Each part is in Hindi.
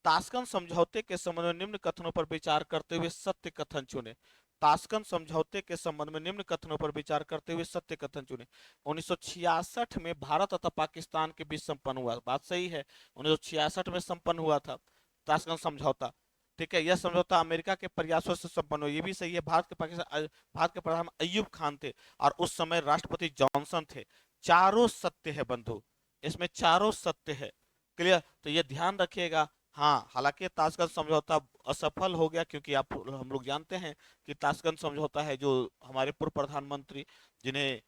ताशकंद समझौते के संबंध में निम्न कथनों पर विचार करते हुए सत्य कथन चुने। ताशकंद समझौते के संबंध में निम्न कथनों पर विचार करते हुए सत्य कथन चुने। 1966 में भारत तथा पाकिस्तान के बीच संपन्न हुआ, बात सही है, 1966 में संपन्न हुआ था ताशकंद समझौता। ठीक है, यह समझौता अमेरिका के प्रयासों से संपन्न हुआ, ये भी सही है। भारत के प्रधान अय्यूब खान थे और उस समय राष्ट्रपति जॉनसन थे। चारों सत्य है बंधु, इसमें चारों सत्य है। क्लियर, तो ये ध्यान रखिएगा। हाँ, हालांकि ताशकंद समझौता असफल हो गया, क्योंकि आप हम लोग जानते हैं कि ताशकंद समझौता है जो हमारे पूर्व प्रधानमंत्री जिन्हें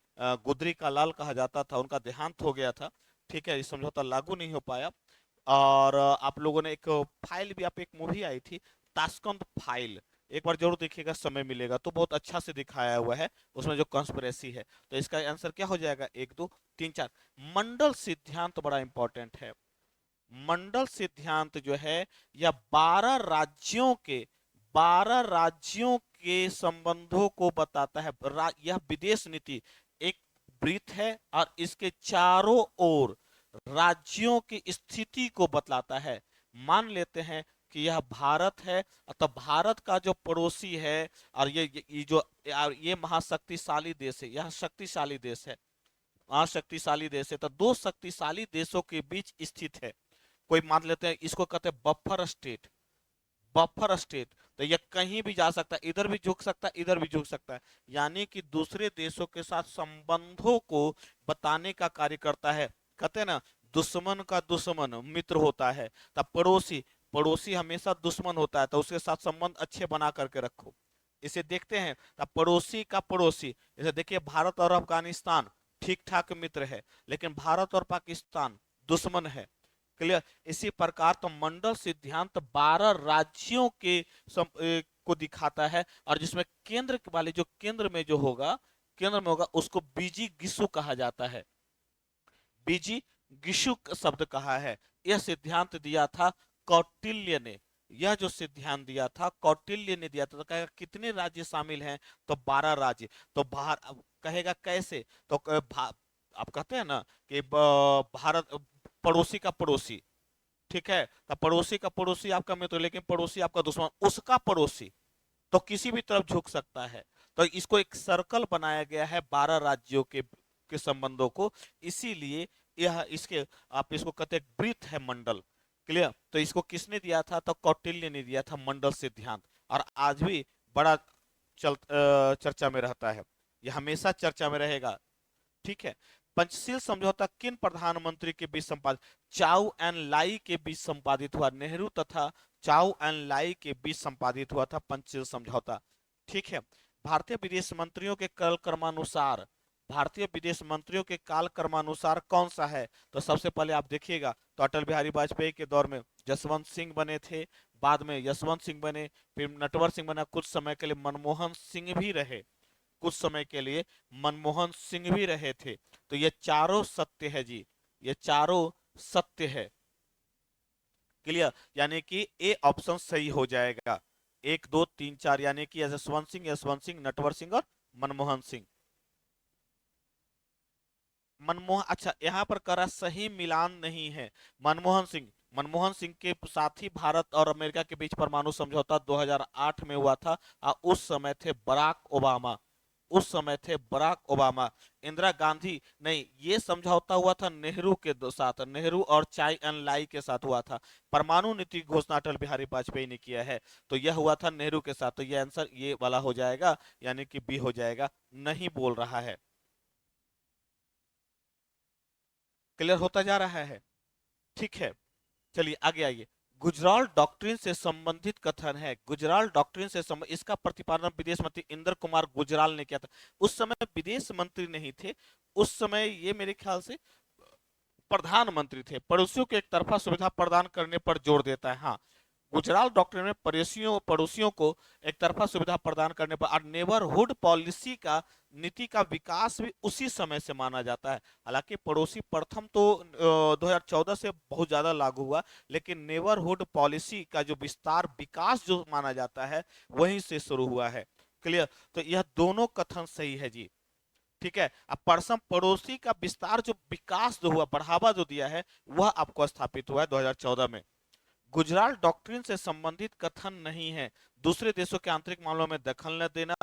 गुदरी का लाल कहा जाता था, उनका देहांत हो गया था। ठीक है, इस समझौता लागू नहीं हो पाया। और आप लोगों ने एक फाइल भी, आप एक मूवी आई थी ताशकंद फाइल, एक बार जरूर देखिएगा, समय मिलेगा तो, बहुत अच्छा से दिखाया हुआ है उसमें जो कॉन्स्पिरेसी है। तो इसका आंसर क्या हो जाएगा, 1 2 3 4। मंडल सिद्धांत बड़ा इंपॉर्टेंट है। मंडल सिद्धांत जो है यह 12 राज्यों के संबंधों को बताता है। यह विदेश नीति एक वृत्त है और इसके चारों ओर राज्यों की स्थिति को बतलाता है। मान लेते हैं कि यह भारत है, तो भारत का जो पड़ोसी है, और ये जो ये महाशक्तिशाली देश है, यह शक्तिशाली देश है, महाशक्तिशाली देश है, तो दो शक्तिशाली देशों के बीच स्थित है। कोई मान लेते हैं इसको कहते हैं बफर स्टेट। बफर स्टेट, तो ये कहीं भी जा सकता है, इधर भी झुक सकता है, इधर भी झुक सकता है, यानी कि दूसरे देशों के साथ संबंधों को बताने का कार्य करता है। कहते हैं ना, दुश्मन का दुश्मन मित्र होता है, तब पड़ोसी, पड़ोसी हमेशा दुश्मन होता है, तो उसके साथ संबंध अच्छे बना करके रखो। इसे देखते हैं, तब पड़ोसी का पड़ोसी, इसे देखिए, भारत और अफगानिस्तान ठीक ठाक मित्र है, लेकिन भारत और पाकिस्तान दुश्मन है। क्लियर, इसी प्रकार तो मंडल सिद्धांत 12 राज्यों के को दिखाता है, और जिसमें केंद्र वाले, जो केंद्र में जो होगा, केंद्र में होगा, उसको बीजी गिसु कहा जाता है। बीजी गिसु शब्द कहा है। यह सिद्धांत दिया था कौटिल्य ने। यह जो सिद्धांत दिया था कौटिल्य ने दिया था। तो कहेगा कितने राज्य शामिल हैं, तो 12 राज्य। तो बाहर अब कहेगा कैसे, तो आप कहते हैं ना कि भारत पड़ोसी का पड़ोसी, ठीक है, तो पड़ोसी का पड़ोसी आपका मित्र, लेकिन पड़ोसी आपका दुश्मन, उसका पड़ोसी तो किसी भी तरफ झुक सकता है। तो इसको एक सर्कल बनाया गया है 12 राज्यों के संबंधों को, इसीलिए यह इसके, आप इसको कहते हैं वृत्त है, मंडल। क्लियर, तो इसको किसने दिया था, तो कौटिल्य ने दिया था मंडल सिद्धांत, और आज भी बड़ा चर्चा में रहता है, यह हमेशा चर्चा में रहेगा। ठीक है, पंचशील समझौता किन प्रधानमंत्री के बीच संपादित, चाउ एन लाई के बीच संपादित हुआ, नेहरू तथा चाउ एन लाई के बीच संपादित हुआ था पंचशील समझौता। ठीक है, भारतीय विदेश मंत्रियों के काल क्रमानुसार, भारतीय विदेश मंत्रियों के काल क्रमानुसार कौन सा है, तो सबसे पहले आप देखिएगा, तो अटल बिहारी वाजपेयी के दौर में जसवंत सिंह बने थे, बाद में यशवंत सिंह बने, फिर नटवर सिंह बना, कुछ समय के लिए मनमोहन सिंह भी रहे, कुछ समय के लिए मनमोहन सिंह भी रहे थे। तो ये चारों सत्य है जी, ये चारों सत्य है। क्लियर, यानी कि ए ऑप्शन सही हो जाएगा, 1 2 3 4, यानी कि यशवंत सिंह, नटवर सिंह और मनमोहन सिंह। मनमोहन, अच्छा यहाँ पर करा सही मिलान नहीं है। मनमोहन सिंह, मनमोहन सिंह के साथ ही भारत और अमेरिका के बीच परमाणु समझौता 2008 में हुआ था, और उस समय थे बराक ओबामा, उस समय थे बराक ओबामा। इंदिरा गांधी नहीं, ये समझौता हुआ था नेहरू के साथ, नेहरू और चाई एन लाई के साथ हुआ था। परमाणु नीति घोषणा अटल बिहारी वाजपेयी ने किया है, तो यह हुआ था नेहरू के साथ, तो ये आंसर ये वाला हो जाएगा, यानी कि बी हो जाएगा, नहीं बोल रहा है। क्लियर होता जा रहा है, ठीक है, चलिए आगे आइए। गुजराल डॉक्ट्रिन से संबंधित कथन है, गुजराल डॉक्ट्रिन से संबंधित, इसका प्रतिपादन विदेश मंत्री इंद्र कुमार गुजराल ने किया था। उस समय विदेश मंत्री नहीं थे, उस समय ये मेरे ख्याल से प्रधानमंत्री थे। पड़ोसियों को एक तरफा सुविधा प्रदान करने पर जोर देता है। हाँ, गुजराल डॉक्ट्रिन में पड़ोसियों पड़ोसियों को एक तरफा सुविधा प्रदान करने पर, और नेबरहुड पॉलिसी का नीति का विकास भी उसी समय से माना जाता है। हालांकि पड़ोसी प्रथम तो 2014 से बहुत ज्यादा लागू हुआ, लेकिन नेबरहुड पॉलिसी का जो विस्तार विकास जो माना जाता है वहीं से शुरू हुआ है। क्लियर, तो यह दोनों कथन सही है जी। ठीक है, अब परसम पड़ोसी का विस्तार, जो विकास जो हुआ, बढ़ावा जो दिया है, वह आपको स्थापित हुआ है 2014 में। गुजराल डॉक्ट्रिन से संबंधित कथन नहीं है। दूसरे देशों के आंतरिक मामलों में दखल न देना,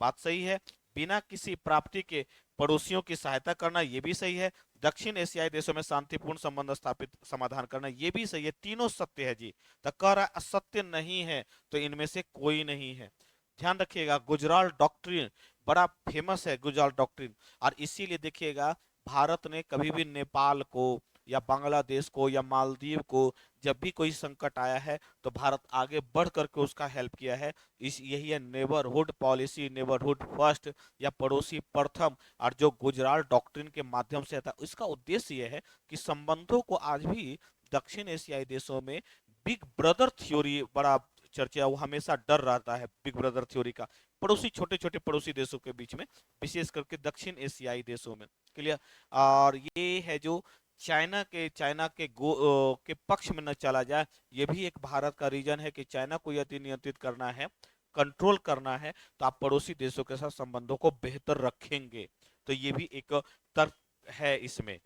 बात सही है। बिना किसी प्राप्ति के पड़ोसियों की सहायता करना, ये भी सही है। दक्षिण एशियाई देशों में शांतिपूर्ण संबंध स्थापित समाधान करना, ये भी सही है। तीनों सत्य है जी। तो कह रहा है असत्य नहीं है, तो इनमें से कोई नहीं है। ध्यान रखिएगा, गुजराल डॉक्ट्रिन बड़ा फेमस है, गुजराल डॉक्ट्रिन। और इसीलिए देखिएगा, भारत ने कभी भी नेपाल को या बांग्लादेश को या मालदीव को जब भी कोई संकट आया है तो भारत आगे बढ़ करके उसका हेल्प किया है। इस यही है नेबरहुड पॉलिसी, नेबरहुड फर्स्ट या पड़ोसी प्रथम। और जो गुजराल डॉक्ट्रिन के माध्यम से आता है, इसका उद्देश्य यह है कि संबंधों को आज भी दक्षिण एशियाई देशों में बिग ब्रदर थ्योरी बड़ा चर्चा, वो हमेशा डर रहता है बिग ब्रदर थ्योरी का, पड़ोसी छोटे छोटे पड़ोसी देशों के बीच में, विशेष करके दक्षिण एशियाई देशों में। क्लियर। और ये है जो चाइना के पक्ष में न चला जाए, ये भी एक भारत का रीजन है कि चाइना को यदि नियंत्रित करना है, कंट्रोल करना है, तो आप पड़ोसी देशों के साथ संबंधों को बेहतर रखेंगे। तो ये भी एक तर्क है इसमें।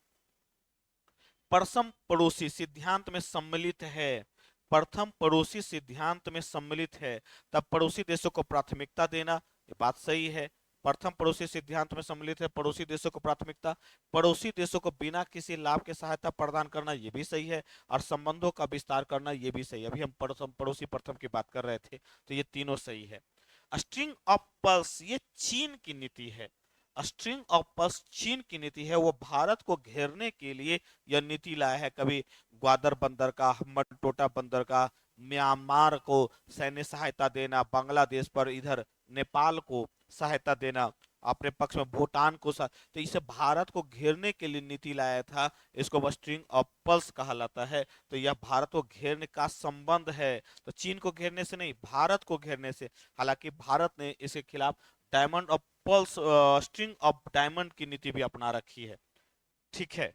प्रथम पड़ोसी सिद्धांत में सम्मिलित है, प्रथम पड़ोसी सिद्धांत में सम्मिलित है, तब पड़ोसी देशों को प्राथमिकता देना, ये बात सही है। प्रथम पड़ोसी सिद्धांत में सम्मिलित है, पड़ोसी देशों को प्राथमिकता, पड़ोसी देशों को बिना किसी लाभ के सहायता प्रदान करना, ये भी सही है। और संबंधों का विस्तार करना, ये भी सही है। अभी हम पड़ोसी प्रथम की बात कर रहे थे, तो ये तीनों सही है। स्ट्रिंग ऑफ पर्ल्स, ये चीन की नीति है। स्ट्रिंग ऑफ पर्ल्स चीन की नीति है। वो भारत को घेरने के लिए यह नीति लाया है। कभी ग्वादर बंदर का, मटोटा बंदर का, म्यांमार को सैन्य सहायता देना, बांग्लादेश पर, इधर नेपाल को सहायता देना, अपने पक्ष में भूटान को तो इसे भारत को घेरने के लिए नीति लाया था। इसको स्ट्रिंग ऑफ पर्ल्स कहलाता है। तो यह भारत को घेरने का संबंध है। तो चीन को घेरने से नहीं, भारत को घेरने से। हालांकि भारत ने इसके खिलाफ diamond of pearls, string of diamond की नीति भी अपना रखी है। ठीक है।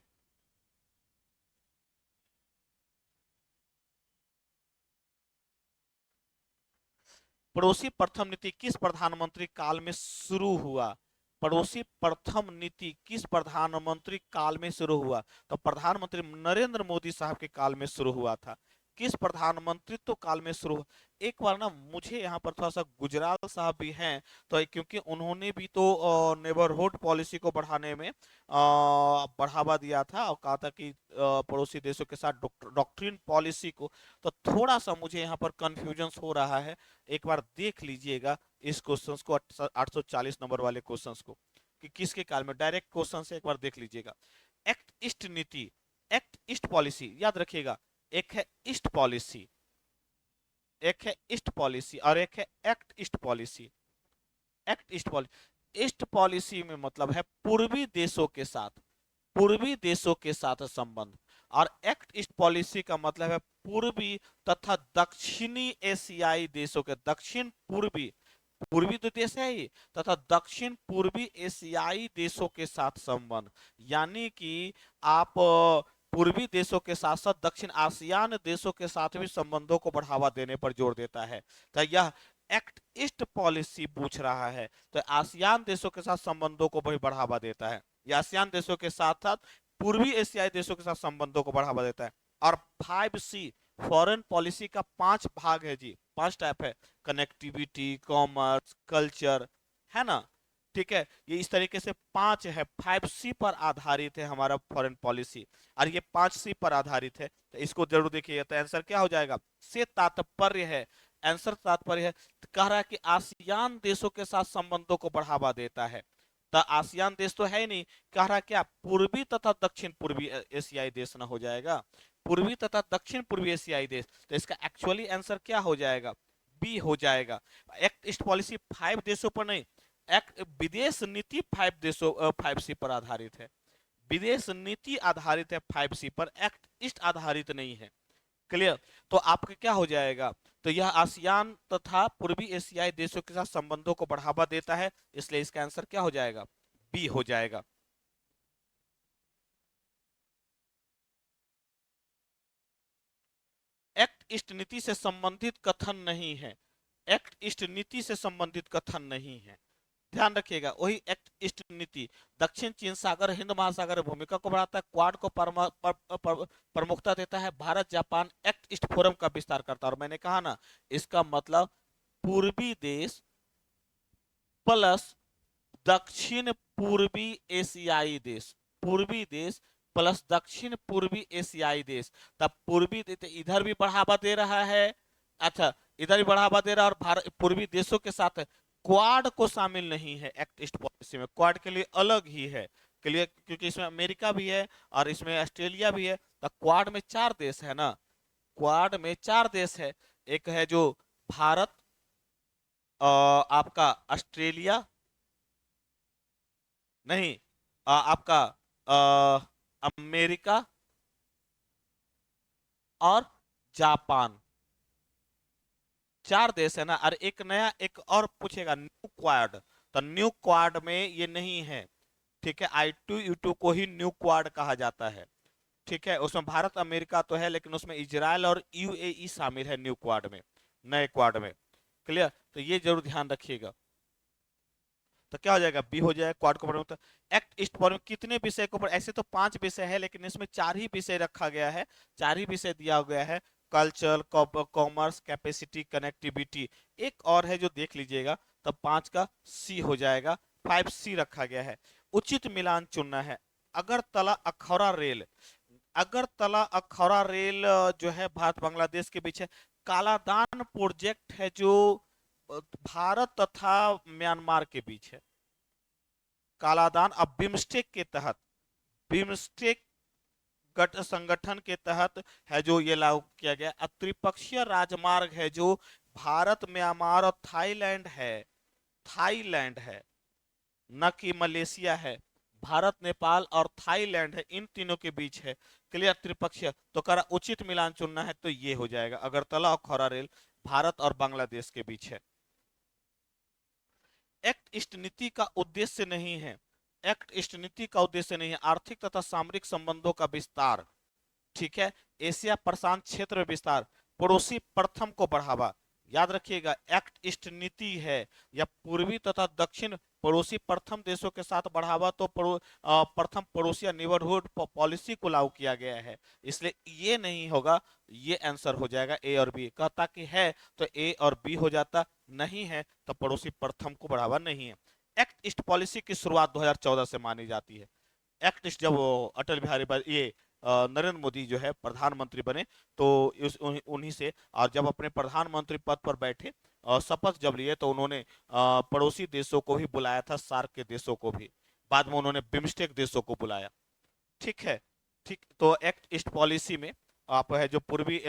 पड़ोसी प्रथम नीति किस प्रधानमंत्री काल में शुरू हुआ? पड़ोसी प्रथम नीति किस प्रधानमंत्री काल में शुरू हुआ? तो प्रधानमंत्री नरेंद्र मोदी साहब के काल में शुरू हुआ था। किस प्रधानमंत्रित्व काल में शुरू? एक बार ना, मुझे यहाँ पर थोड़ा सा गुजराल साहब भी हैं, तो क्योंकि उन्होंने भी तो नेबरहुड पॉलिसी को बढ़ाने में बढ़ावा दिया था और कहा था कि पड़ोसी देशों के साथ डॉक्ट्रिन पॉलिसी को। तो थोड़ा सा मुझे यहाँ पर कंफ्यूजन हो रहा है। एक बार देख लीजिएगा इस क्वेश्चन को, 840 नंबर वाले क्वेश्चन को, कि किसके काल में। डायरेक्ट क्वेश्चन से एक बार देख लीजिएगा। एक्ट ईस्ट नीति, एक्ट ईस्ट पॉलिसी याद रखिएगा। एक है ईस्ट पॉलिसी, एक है ईस्ट पॉलिसी और एक है act east policy. Act east policy, east policy में मतलब है पूर्वी देशों के साथ, पूर्वी देशों के साथ संबंध। और एक्ट ईस्ट पॉलिसी का मतलब है पूर्वी तथा दक्षिणी एशियाई देशों के, दक्षिण पूर्वी, पूर्वी तो देश है ही, तथा दक्षिण पूर्वी एशियाई देशों के साथ संबंध। यानी कि आप पूर्वी देशों के साथ साथ दक्षिण आसियान देशों के साथ भी संबंधों को बढ़ावा देने पर जोर देता है। तो यह एक्ट ईस्ट पॉलिसी पूछ रहा है, तो आसियान देशों के साथ संबंधों को भी बढ़ावा देता है। यह आसियान देशों के साथ साथ पूर्वी एशियाई देशों के साथ संबंधों को बढ़ावा देता है। और 5C फॉरेन पॉलिसी का 5 भाग है जी, 5 टाइप है। कनेक्टिविटी, कॉमर्स, कल्चर, है ना। ठीक है, ये इस तरीके से 5 है। 5C पर आधारित है हमारा फॉरेन पॉलिसी, और ये 5C पर आधारित है। तो इसको जरूर देखिएगा। तो आंसर क्या हो जाएगा? से तात्पर्य है, आंसर तात्पर्य है, तो कह रहा है कि आसियान देशों के साथ संबंधों को बढ़ावा देता है। तो आसियान देश तो है ही नहीं, कह रहा क्या पूर्वी तथा दक्षिण पूर्वी एशियाई देश ना हो जाएगा? पूर्वी तथा दक्षिण पूर्वी एशियाई देश, तो इसका एक्चुअली आंसर क्या हो जाएगा? बी हो जाएगा। एक्ट ईस्ट पॉलिसी 5 देशों पर नहीं, एक्ट विदेश नीति 5C पर आधारित है। विदेश नीति आधारित है 5C पर, एक्ट ईस्ट आधारित नहीं है। क्लियर। तो आपका क्या हो जाएगा? तो यह आसियान तथा पूर्वी एशियाई देशों के साथ संबंधों को बढ़ावा देता है, इसलिए इसका आंसर क्या हो जाएगा? बी हो जाएगा। एक्ट ईस्ट नीति से संबंधित कथन नहीं है, एक्ट ईस्ट नीति से संबंधित कथन नहीं है। ध्यान रखिएगा, वही एक्ट ईस्ट नीति दक्षिण चीन सागर हिंद महासागर भूमिका को बढ़ाता है, क्वाड को प्रमुखता देता है, Bharat Japan act east forum का विस्तार करता है। और मैंने कहा ना, इसका मतलब पूर्वी देश प्लस दक्षिण पूर्वी एशियाई देश, पूर्वी देश प्लस दक्षिण पूर्वी एशियाई देश। तब पूर्वी इधर भी बढ़ावा दे रहा है, अच्छा इधर भी बढ़ावा दे रहा है, और भारत पूर्वी देशों के साथ क्वाड को शामिल नहीं है एक्ट ईस्ट पॉलिसी में, क्वाड के लिए अलग ही है। क्लियर, क्योंकि इसमें अमेरिका भी है और इसमें ऑस्ट्रेलिया भी है। तो क्वाड में 4 देश है ना, क्वाड में 4 देश है। एक है जो भारत, आपका ऑस्ट्रेलिया, नहीं, आपका अमेरिका और जापान, 4 देश है ना। और एक नया एक और पूछेगा, न्यू क्वाड, तो न्यू क्वाड में ये नहीं है, ठीक है। I2U2 को ही न्यू क्वाड कहा जाता है, ठीक है। उसमें भारत अमेरिका तो है, लेकिन उसमें इजराइल और UAE शामिल है न्यू क्वाड में, नए क्वाड में। क्लियर, तो ये जरूर ध्यान रखिएगा। तो क्या हो जाएगा, बी हो जाएगा, क्वाड को। एक्ट ईस्ट फोरम कितने विषय को, ऐसे तो 5 विषय है, लेकिन इसमें 4 ही विषय रखा गया है, 4 ही विषय दिया गया है, कल्चर, कॉमर्स, कैपेसिटी, कनेक्टिविटी। एक और है जो देख लीजिएगा, तब 5 का सी हो जाएगा, 5C रखा गया है। उचित मिलान चुनना है। अगरतला अखौरा रेल, अगरतला अखौरा रेल जो है भारत बांग्लादेश के बीच है। कालादान प्रोजेक्ट है जो भारत तथा म्यांमार के बीच है। कालादान अब बिम्स्टेक के तहत, बिम्स्टेक गठ संगठन के तहत है जो ये लागू किया गया। अब त्रिपक्षीय राजमार्ग है जो भारत म्यांमार और थाईलैंड है, थाईलैंड है, न कि मलेशिया है, भारत नेपाल और थाईलैंड है, इन तीनों के बीच है। क्लियर, त्रिपक्षीय। तो करा उचित मिलान चुनना है, तो ये हो जाएगा अगरतला और खौरा रेल भारत और बांग्लादेश के बीच है। एक्ट ईस्ट नीति का उद्देश्य नहीं है, एक्ट ईस्ट नीति का उद्देश्य नहीं है आर्थिक तथा सामरिक संबंधों का विस्तार, ठीक है। एशिया प्रशांत क्षेत्र में विस्तार, पड़ोसी प्रथम को बढ़ावा। याद रखिएगा, एक्ट ईस्ट नीति है या पूर्वी तथा दक्षिण पड़ोसी प्रथम देशों के साथ बढ़ावा, तो प्रथम पड़ोसी या नेबरहुड पॉलिसी को लागू किया गया है, इसलिए ये नहीं होगा। ये आंसर हो जाएगा ए और बी। कहता कि है तो ए और बी हो जाता, नहीं है तो पड़ोसी प्रथम को बढ़ावा नहीं है। एक्ट ईस्ट पॉलिसी की शुरुआत 2014 से मानी जाती है। एक्ट ईस्ट जब अटल बिहारी ये नरेंद्र मोदी जो है प्रधानमंत्री बने, तो उन्हीं से, और जब अपने प्रधानमंत्री पद पर बैठे, शपथ जब लिए, तो उन्होंने पड़ोसी देशों को भी बुलाया था, सार्क के देशों को भी, बाद में उन्होंने बिम्स्टेक देशों को बुलाया, ठीक है। ठीक, तो एक्ट ईस्ट पॉलिसी में आप है जो पूर्वी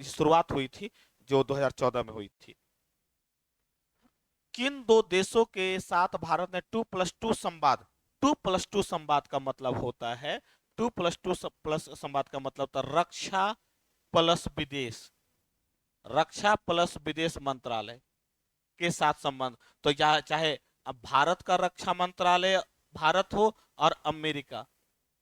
शुरुआत हुई थी, जो 2014 में हुई थी। किन 2 देशों के साथ भारत ने 2+2 संवाद, 2+2 संवाद का मतलब होता है, 2+2 प्लस संवाद का मतलब होता है रक्षा प्लस विदेश, रक्षा प्लस विदेश मंत्रालय के साथ संबंध। तो चाहे अब भारत का रक्षा मंत्रालय भारत हो और अमेरिका,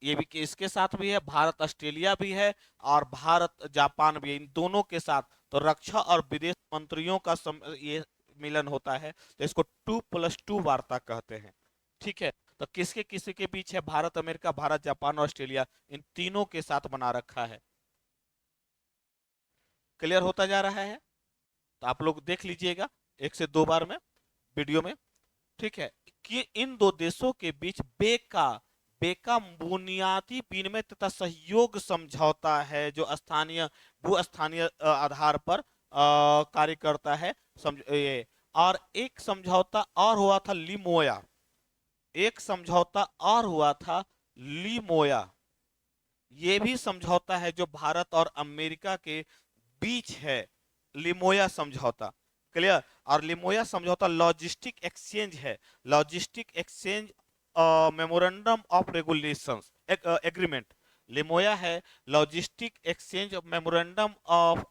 ये भी इसके साथ भी है, भारत ऑस्ट्रेलिया भी है और भारत जापान भी है, इन दोनों के साथ तो रक्षा और विदेश मंत्रियों का ये मिलन होता है, तो इसको 2+2 वार्ता कहते हैं, ठीक है। तो किसके किसी के बीच है, भारत अमेरिका, भारत जापान और ऑस्ट्रेलिया, इन तीनों के साथ बना रखा है। क्लियर होता जा रहा है, तो आप लोग देख लीजिएगा 1 से 2 बार में वीडियो में, ठीक है। कि इन 2 देशों के बीच बेका, बेका बुनियादी विनिमय तथा सहयोग समझौता है, जो स्थानीय भू स्थानीय आधार पर कार्य करता है, समझ ये। और एक समझौता और हुआ था लिमोया, एक समझौता और हुआ था लिमोया, ये भी समझौता है जो भारत और अमेरिका के बीच है, लिमोया समझौता। क्लियर, और लिमोया समझौता लॉजिस्टिक एक्सचेंज है, logistic exchange memorandum of regulations agreement, LEMOA है logistic exchange memorandum of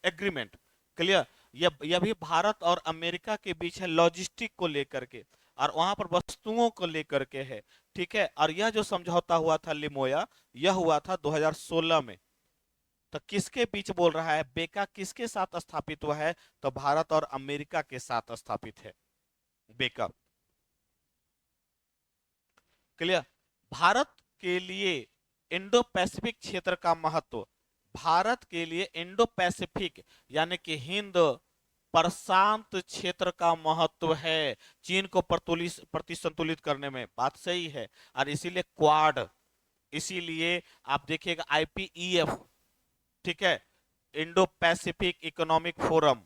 agreement. Clear, यह भी भारत और अमेरिका के बीच है, लॉजिस्टिक को लेकर के, और वहां पर वस्तुओं को लेकर के है, ठीक है। और यह जो समझौता हुआ था लिमोया, यह हुआ था 2016 में। तो किसके बीच बोल रहा है, बेका किसके साथ स्थापित हुआ है, तो भारत और अमेरिका के साथ स्थापित है बेका। क्लियर। भारत के लिए इंडो पैसिफिक क्षेत्र का महत्व, भारत के लिए इंडो पैसिफिक यानी कि हिंद प्रशांत क्षेत्र का महत्व है चीन को प्रतिसंतुलित करने में, बात सही है। और इसीलिए क्वाड, इसीलिए आप देखिएगा आईपीईएफ, ठीक है, Indo Pacific economic forum,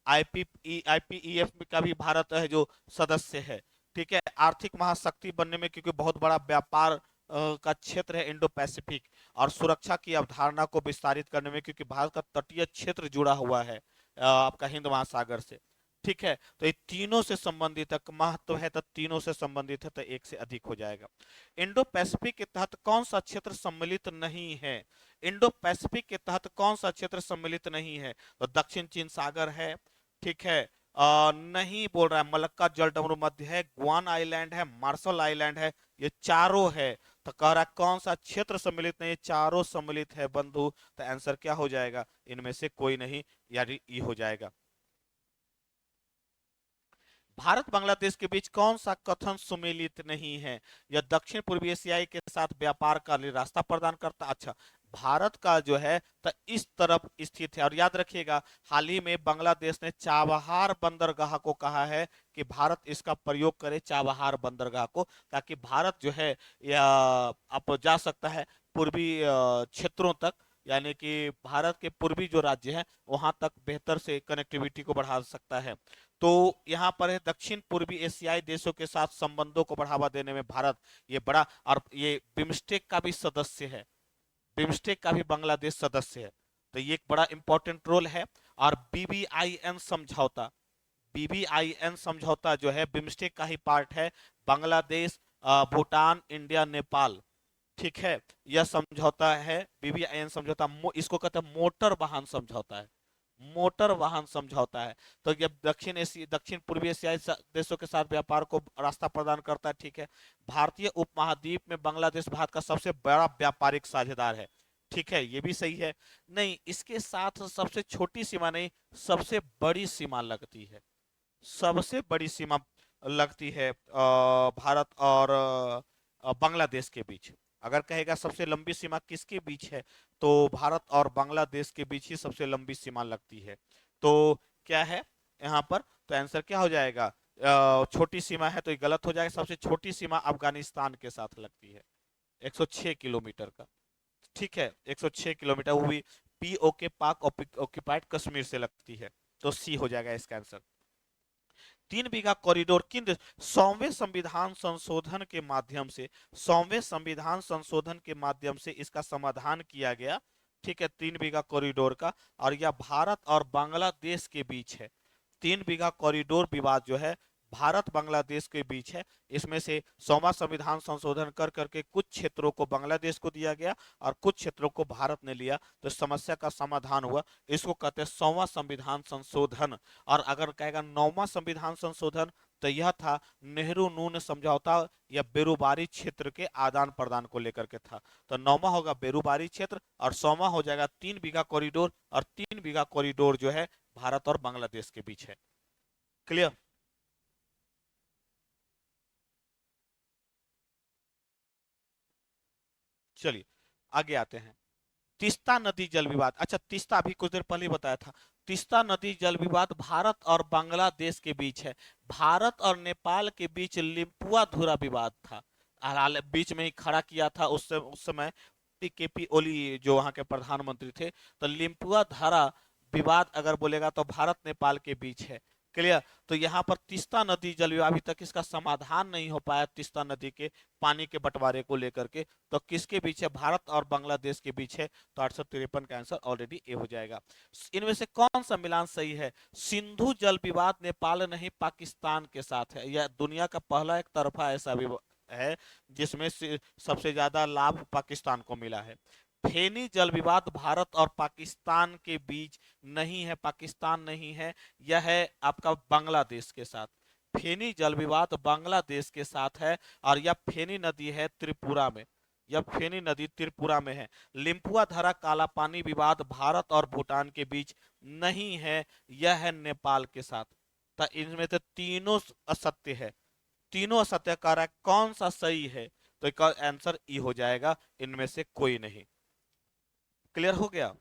IPEF का भी भारत है जो सदस्य है, ठीक है, आर्थिक महाशक्ति बनने में, क्योंकि बहुत बड़ा व्यापार का क्षेत्र है इंडो पैसिफिक, और सुरक्षा की अवधारणा को विस्तारित करने में, क्योंकि भारत का तटीय क्षेत्र जुड़ा हुआ है आपका हिंद महासागर से, ठीक है। तो ये तीनों से संबंधित है, महत्व है तो तीनों से संबंधित है, तो एक से अधिक हो जाएगा। इंडो पैसिफिक के तहत कौन सा क्षेत्र सम्मिलित नहीं है? इंडो पैसिफिक के तहत कौन सा क्षेत्र सम्मिलित नहीं है? तो दक्षिण चीन सागर है, ठीक है, नहीं बोल रहा है, मलक्का जलडमरू मध्य है, गुआन आइलैंड है, मार्शल आइलैंड है, ये चारों है। तो कह रहा है कौन सा क्षेत्र सम्मिलित नहीं? चारों सम्मिलित है बंधु। तो आंसर क्या हो जाएगा? इनमें से कोई नहीं, यानी ई हो जाएगा। भारत बांग्लादेश के बीच कौन सा कथन सुमेलित नहीं है? यह दक्षिण पूर्वी एशियाई के साथ व्यापार का लिए रास्ता प्रदान करता। अच्छा, भारत का जो है तो इस तरफ स्थित है, और याद रखिएगा हाल ही में बांग्लादेश ने चाबहार बंदरगाह को कहा है कि भारत इसका प्रयोग करे, चाबहार बंदरगाह को, ताकि भारत जो है यह आप जा सकता है पूर्वी क्षेत्रों तक, यानी कि भारत के पूर्वी जो राज्य हैं वहां तक बेहतर से कनेक्टिविटी को बढ़ा सकता है। तो यहाँ पर है दक्षिण पूर्वी एशियाई देशों के साथ संबंधों को बढ़ावा देने में भारत ये बड़ा, और ये बिम्स्टेक का भी सदस्य है, बिम्स्टेक का भी बांग्लादेश सदस्य है, तो ये एक बड़ा इंपॉर्टेंट रोल है। और बीबीआईएन समझौता, बीबीआईएन समझौता जो है बिम्स्टेक का ही पार्ट है, बांग्लादेश भूटान इंडिया नेपाल, ठीक है, यह समझौता है बीबीआईएन समझौता, इसको कहते हैं मोटर वाहन समझौता है, मोटर वाहन समझौता है। तो ये दक्षिण एशिया दक्षिण पूर्वी एशियाई देशों के साथ व्यापार को रास्ता प्रदान करता है, ठीक है। भारतीय उपमहाद्वीप में बांग्लादेश भारत का सबसे बड़ा व्यापारिक साझेदार है, ठीक है, ये भी सही है। नहीं, इसके साथ सबसे छोटी सीमा नहीं, सबसे बड़ी सीमा लगती है, सबसे बड़ी सीमा लगती है भारत और बांग्लादेश के बीच। अगर कहेगा सबसे लंबी सीमा किसके बीच है, तो भारत और बांग्लादेश के बीच ही सबसे लंबी सीमा लगती है। तो क्या है यहाँ पर? तो आंसर क्या हो जाएगा? छोटी सीमा है तो ये गलत हो जाएगा, सबसे छोटी सीमा अफगानिस्तान के साथ लगती है, 106 किलोमीटर का, ठीक है, 106 किलोमीटर, वो भी पीओके पाक ऑक्यूपाइड कश्मीर से लगती है। तो सी हो जाएगा इसका आंसर। 3 बीघा कॉरिडोर किन 100वें संविधान संशोधन के माध्यम से, 100वें संविधान संशोधन के माध्यम से इसका समाधान किया गया, ठीक है, 3 बीघा कॉरिडोर का, और यह भारत और बांग्लादेश के बीच है। 3 बीघा कॉरिडोर विवाद जो है भारत बांग्लादेश के बीच है। इसमें से 100वां संविधान संशोधन कर करके कुछ क्षेत्रों को बांग्लादेश को दिया गया और कुछ क्षेत्रों को भारत ने लिया, तो समस्या का समाधान हुआ। इसको कहते हैं 100वां संविधान संशोधन। और अगर कहेगा 9वां संविधान संशोधन, तो यह था नेहरू नून समझौता या बेरुबारी क्षेत्र के आदान प्रदान को लेकर के था। तो 9वां होगा बेरुबारी क्षेत्र, और 100वां हो जाएगा 3 बीघा कॉरिडोर, और 3 बीघा कॉरिडोर जो है भारत और बांग्लादेश के बीच है। क्लियर? चलिए आगे आते हैं। तीस्ता नदी जल विवाद, अच्छा तीस्ता अभी कुछ देर पहले बताया था, तीस्ता नदी जल विवाद भारत और बांग्लादेश के बीच है। भारत और नेपाल के बीच लिम्पुआ धुरा विवाद था, बीच में ही खड़ा किया था उस समय केपी ओली जो वहां के प्रधानमंत्री थे। तो लिम्पुआ धारा विवाद अगर बोलेगा तो भारत नेपाल के बीच है। क्लियर? तो यहाँ पर तीस्ता नदी जल विवाद, अभी तक इसका समाधान नहीं हो पाया, तीस्ता नदी के पानी के बंटवारे को लेकर के, तो किसके बीच है? भारत और बांग्लादेश के बीच है। तो 853 का आंसर ऑलरेडी ए हो जाएगा। इनमें से कौन सा मिलान सही है? सिंधु जल विवाद नेपाल नहीं पाकिस्तान के साथ है, यह दुनिया का पहला एक तरफा ऐसा है जिसमें से सबसे ज्यादा लाभ पाकिस्तान को मिला है। फेनी जल विवाद भारत और पाकिस्तान के बीच नहीं है, पाकिस्तान नहीं है, यह है आपका बांग्लादेश के साथ। फेनी जल विवाद बांग्लादेश के साथ है, और यह फेनी नदी है त्रिपुरा में, यह फेनी नदी त्रिपुरा में है। लिम्पुआ धारा काला पानी विवाद भारत और भूटान के बीच नहीं है, यह है नेपाल के साथ। तो इनमें तो तीनों असत्य है, तीनों असत्य कह रहा है, कौन सा सही है? तो इसका आंसर ई हो जाएगा, इनमें से कोई नहीं। क्लियर हो गया?